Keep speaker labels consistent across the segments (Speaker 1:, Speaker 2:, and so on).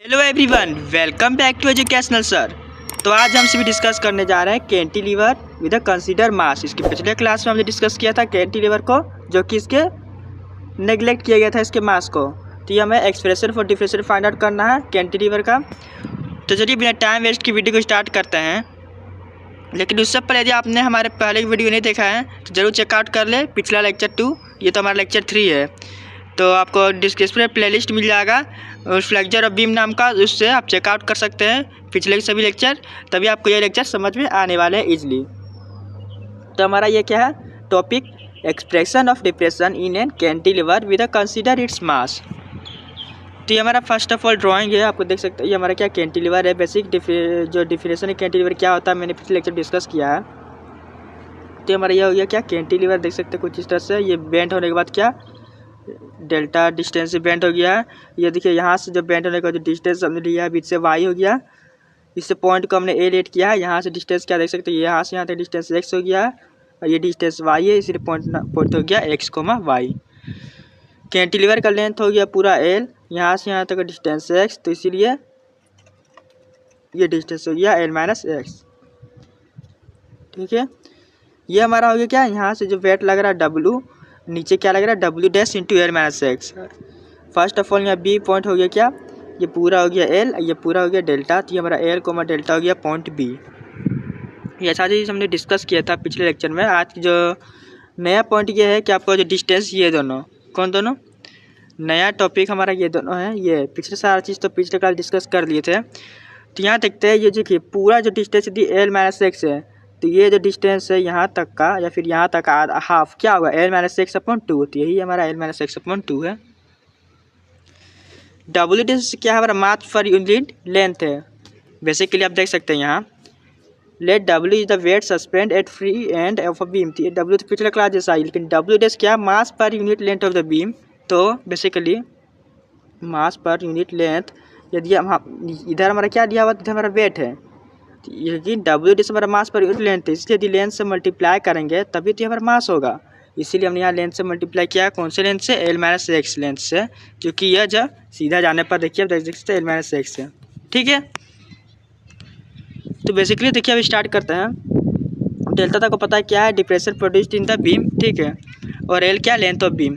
Speaker 1: Hello everyone, welcome back to educational sir. तो आज हम सभी डिस्कस करने जा रहे हैं cantilever with a consider mass. इसके पिछले क्लास में हमने डिस्कस किया था कैंटिलीवर को, जो कि इसके नेग्लेक्ट किया गया था इसके मास को। तो ये हमें expression for differential find out करना है कैंटिलीवर का। तो चलिए बिना टाइम वेस्ट की वीडियो को स्टार्ट करते हैं। लेकिन उससे पहले यदि आपने हमारे पहले की वीडियो नहीं देखा है तो ज़रूर चेकआउट कर ले। पिछला लेक्चर 2, ये तो हमारा लेक्चर 3 है। तो आपको डिस्क्रिप्शन में प्लेलिस्ट मिल जाएगा फ्लेक्चर ऑफ बीम नाम का, उससे आप चेकआउट कर सकते हैं पिछले सभी लेक्चर। तभी आपको ये लेक्चर समझ में आने वाले हैं ईजिली। तो हमारा ये क्या है topic, expression of depression in an cantilever with a consider its mass. तो ये हमारा फर्स्ट ऑफ ऑल ड्राइंग है, आपको देख सकते हैं। ये हमारा क्या कैंटिलीवर है, बेसिक जो डिफिनेशन है कैंटिलीवर क्या होता है मैंने पिछले लेक्चर डिस्कस किया है। तो हमारा ये हो गया क्या कैंटिलीवर, देख सकते हैं कुछ इस तरह से। ये बेंड होने के बाद क्या डेल्टा डिस्टेंस से बेंड हो गया है। ये देखिए यहाँ से जो बेंड होने का जो डिस्टेंस हमने लिया है बीच से वाई हो गया। इससे पॉइंट को हमने ए लेट किया है। यहाँ से डिस्टेंस क्या देख सकते हैं, यहाँ से यहाँ तक डिस्टेंस एक्स हो गया है और ये डिस्टेंस वाई है, इसलिए पॉइंट हो गया एक्स कोमा वाई। कैंटिलीवर का लेंथ हो गया पूरा एल, यहाँ से यहाँ तक डिस्टेंस एक्स, तो इसीलिए ये डिस्टेंस हो गया एल माइनस एक्स। ठीक है, ये हमारा हो गया क्या, यहाँ से जो वेट लग रहा है डब्लू, नीचे क्या लग रहा है W dash into L minus x. First of all यहाँ बी पॉइंट हो गया क्या, ये पूरा हो गया एल, ये पूरा हो गया डेल्टा। तो ये हमारा एल कोमा डेल्टा हो गया पॉइंट बी। ये ऐसा चीज़ हमने डिस्कस किया था पिछले लेक्चर में। आज जो नया पॉइंट ये है कि आपको जो डिस्टेंस, ये दोनों कौन दोनों, नया टॉपिक हमारा ये दोनों है। ये पिछले सारा चीज़ तो पिछले क्लास डिस्कस कर लिए थे। तो यहाँ देखते हैं, ये देखिए पूरा जो डिस्टेंस यदि एल माइनस एक्स है, तो ये जो डिस्टेंस है यहाँ तक का या फिर यहाँ तक हाफ क्या होगा एल माइनस एक्स अपॉन 2। तो यही हमारा एल माइनस एक्स अपॉन 2 है। डब्ल्यू डिस्टेंस क्या है हमारा मास पर यूनिट लेंथ है। बेसिकली आप देख सकते हैं यहाँ let W is the weight suspend at free end of a beam. W तो पिछले क्लास जैसा ही, लेकिन डब्ल्यू डिस्टेंस क्या mass per unit length of the beam. तो basically mass per unit length, यदि हम इधर हमारा क्या दिया हुआ, इधर हमारा वेट है, लेकिन डब्ल्यू डिस्टेंस हमारा मास पर यूनिट लेंथ है, इसलिए यदि लेंथ से मल्टीप्लाई करेंगे तभी तो हमारा मास होगा। इसीलिए हमने यहाँ लेंथ से मल्टीप्लाई किया। कौन से लेंथ से, एल माइनस एक्स लेंथ से, क्योंकि यह जब सीधा जाने पर देखिए आप देख सकते हैं एल माइनस एक्स से। ठीक है, तो बेसिकली देखिए अब स्टार्ट करते हैं। डेल्टा तक को पता है क्या है, depression produced in the beam. ठीक है, और एल क्या, लेंथ ऑफ बीम।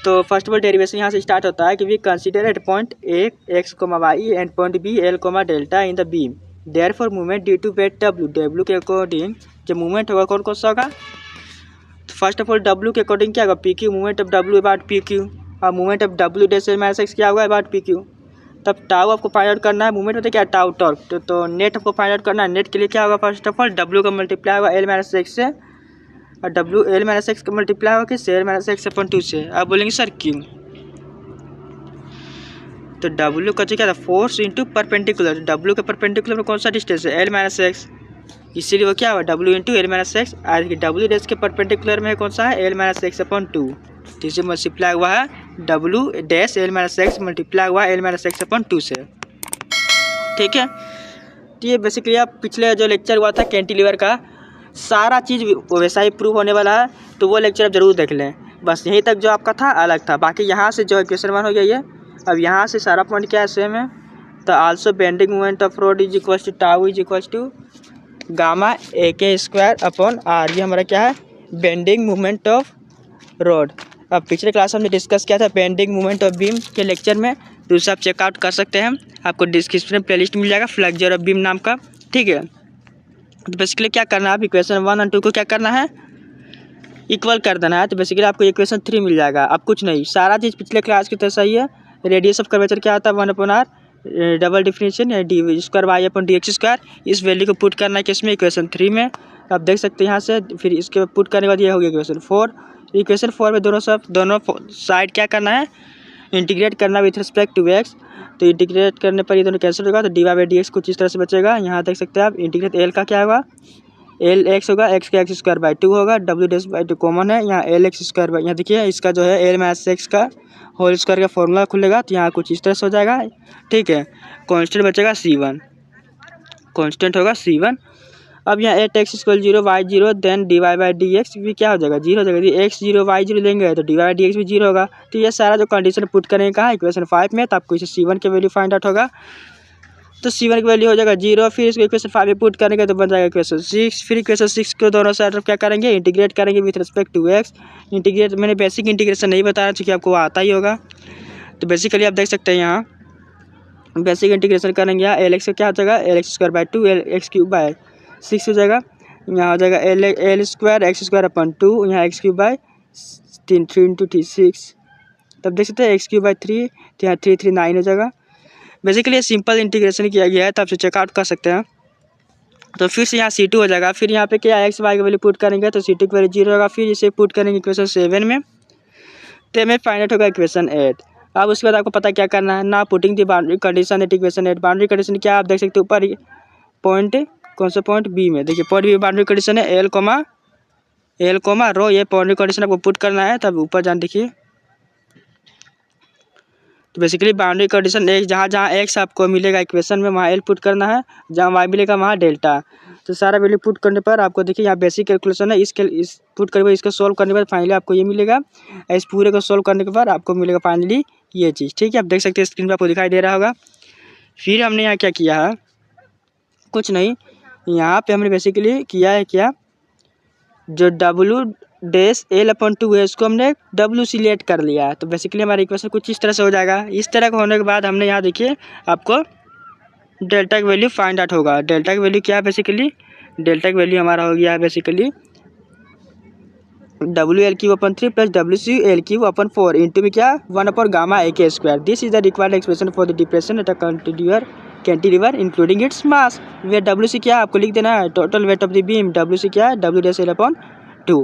Speaker 1: तो फर्स्ट ऑफ ऑल डेरिवेशन यहाँ से स्टार्ट होता है कि we consider at point A x comma y and point B L comma delta in the beam. Therefore movement due to weight W, W के according जो movement होगा कौन कौन सा होगा। तो फर्स्ट ऑफ ऑल डब्ल्यू के अकॉर्डिंग क्या होगा, P Q, movement of W about P Q, और movement of W dash L minus X क्या होगा अबाउट पी क्यू। तब टाउ आपको फाइंड आउट करना है, मूवमेंट होता है क्या टाउ टॉर्क। तो नेट आपको फाइंड आउट करना है। नेट के लिए क्या होगा, फर्स्ट ऑफ ऑल डब्ल्यू का मल्टीप्लाई होगा एल माइनस एक्स से, और डब्ल्यू एल माइनस एक्स का मल्टीप्लाई होगा किससे, एल माइनस एक्स अपॉन 2 से। आप बोलेंगे सर क्यों, तो डब्ल्यू का जो क्या था फोर्स इंटू परपेंडिकुलर, डब्ल्यू के परपेंडिकुलर में कौन सा डिस्टेंस है एल माइनस एक्स, इसीलिए वो क्या हुआ W into L minus x. और डब्ल्यू डैश के परपेंडिकुलर में कौन सा है एल माइनस एक्स अपॉन 2, तो इसे मल्टीप्लाई हुआ है W dash L minus x multiply हुआ एल माइनस एक्स अपॉन 2 से। ठीक है, तो ये बेसिकली आप पिछले जो लेक्चर हुआ था कैंटिलीवर का सारा चीज़ वैसा ही प्रूव होने वाला है, तो वो लेक्चर आप जरूर देख लें। बस यहीं तक जो आपका था अलग था, बाकी यहाँ से जो इक्वेशन 1 हो गया ये। अब यहाँ से सारा पॉइंट क्या है सेम है। तो also bending moment of rod is equal to tau is equal to gamma A के स्क्वायर अपॉन आर। ये हमारा क्या है बेंडिंग मोमेंट ऑफ रोड। अब पिछले क्लास हमने डिस्कस किया था बेंडिंग मोमेंट ऑफ बीम के लेक्चर में, तो उसे आप चेकआउट कर सकते हैं। आपको डिस्क्रिप्शन में प्लेलिस्ट मिल जाएगा फ्लेक्चर ऑफ बीम नाम का। ठीक है, तो बेसिकली क्या करना है, आप इक्वेशन 1 और 2 को क्या करना है इक्वल कर देना है। तो बेसिकली आपको इक्वेशन 3 मिल जाएगा। अब कुछ नहीं, सारा चीज़ पिछले क्लास की तरह सही है। रेडियस ऑफ कर्वेचर क्या होता है 1 upon r double definition d square y upon d x square. इस वैल्यू को पुट करना है किसमें, इक्वेशन 3 में। आप देख सकते हैं यहाँ से, फिर इसके पुट करने के बाद ये हो गया इक्वेशन 4। इक्वेशन 4 में दोनों साइड क्या करना है इंटीग्रेट करना विथ रिस्पेक्ट टू एक्स। तो इंटीग्रेट करने पर ये दोनों कैंसिल होगा, तो d y by d x कुछ इस तरह से बचेगा। यहाँ देख सकते हैं आप इंटीग्रेट एल का क्या होगा, एल एक्स होगा, एक्स का एक्स स्क्वायर बाई 2 होगा, डब्ल्यू डैश बाई 2 कॉमन है, यहाँ एल एक्स स्क्वायर बाई, यहाँ देखिए इसका जो है एल माइनस एक्स का होल स्क्वायर का फॉर्मूला खुलेगा, तो यहाँ कुछ इस तरह से हो जाएगा। ठीक है, कांस्टेंट बचेगा C1, कांस्टेंट होगा C1। अब यहाँ at x equal 0 y 0 then d y by d x भी क्या हो जाएगा 0 हो जाएगा। यदि एक्स 0 वाई 0 लेंगे तो डी वाई डी एक्स भी 0 होगा। तो ये सारा जो कंडीशन पुट करेंगे कहाँ इक्वेशन 5 में, तो आपको इसे C1 के वैल्यू फाइंड आउट होगा। तो C1 की वैल्यू हो जाएगा 0, फिर इसको इक्वेशन 5 में पुट करेंगे तो बन जाएगा इक्वेशन 6। फिर इक्वेशन 6 को दोनों साइड क्या करेंगे इंटीग्रेट करेंगे with respect to x. Integrate मैंने बेसिक इंटीग्रेशन नहीं बताया क्योंकि आपको आता ही होगा। तो बेसिकली आप देख सकते हैं यहाँ बेसिक इंटीग्रेशन करेंगे यहाँ एल एक्स का क्या हो जाएगा L x square by 2 L x cube by 6 हो जाएगा। यहाँ हो जाएगा L square x square upon 2 यहाँ एक्स क्यूब बाई 3 इंटू 6। तब देख सकते हैं एक्स क्यूब बाई 3 तो यहाँ 3 9 हो जाएगा। बेसिकली सिंपल इंटीग्रेशन किया गया है तो आप चेकआउट कर सकते हैं। तो फिर से यहाँ C2 हो जाएगा। फिर यहाँ पे क्या एक्स वाई की वैल्यू पुट करेंगे तो C2 की वैल्यू 0 होगा। फिर इसे पुट करेंगे इक्वेशन 7 में तो हमें फाइंड आउट होगा इक्वेशन 8। अब उसके बाद आपको पता क्या करना है ना putting the boundary condition at equation 8। Boundary condition क्या आप देख सकते हैं ऊपर पॉइंट कौन सा पॉइंट बी में देखिए पॉइंट बी बाउंड्री कंडीशन है एल कोमा रो। ये बाउंड्री कंडीशन आपको पुट करना है तब ऊपर जान देखिए। तो बेसिकली बाउंड्री कंडीशन एक जहाँ एक्स आपको मिलेगा इक्वेशन में वहाँ एल पुट करना है, जहाँ वाई मिलेगा वहाँ डेल्टा। तो सारा वैल्यू पुट करने पर आपको देखिए यहाँ बेसिक कैलकुलेशन है। इस पुट करने पर इसको सोल्व करने पर फाइनली आपको ये मिलेगा। इस पूरे को सोल्व करने के बाद आपको मिलेगा फाइनली ये चीज़। ठीक है, आप देख सकते हैं स्क्रीन पर आपको दिखाई दे रहा होगा। फिर हमने यहाँ क्या किया है कुछ नहीं, यहाँ पे हमने बेसिकली किया है क्या जो W डैश L अपन 2 है इसको हमने W सिलेक्ट कर लिया है। तो बेसिकली हमारा इक्वेशन कुछ इस तरह से हो जाएगा। इस तरह का होने के बाद हमने यहाँ देखिए आपको डेल्टा की वैल्यू फाइंड आउट होगा। डेल्टा की वैल्यू क्या है बेसिकली डेल्टा की वैल्यू हमारा हो गया है basically WL cube upon 3 plus WCL cube upon 4 into में क्या 1 अपन गामा A के square. This is the required expression for the depression at a cantilever including its mass. Where WC क्या आपको लिख देना है total weight of the beam. WC क्या है W डैश L अपन 2।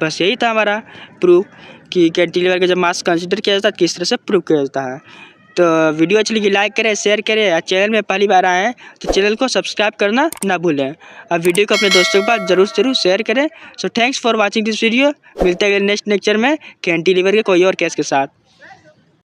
Speaker 1: बस यही था हमारा प्रूफ कि कैंटिलीवर का जब मास कंसिडर किया जाता है किस तरह से प्रूफ किया जाता है। तो वीडियो अच्छी लगी लाइक करें शेयर करें और चैनल में पहली बार आए हैं तो चैनल को सब्सक्राइब करना ना भूलें और वीडियो को अपने दोस्तों के पास जरूर शेयर करें। So thanks for watching this video. मिलते हैं नेक्स्ट लेक्चर में कैंटिलीवर के कोई और केस के साथ।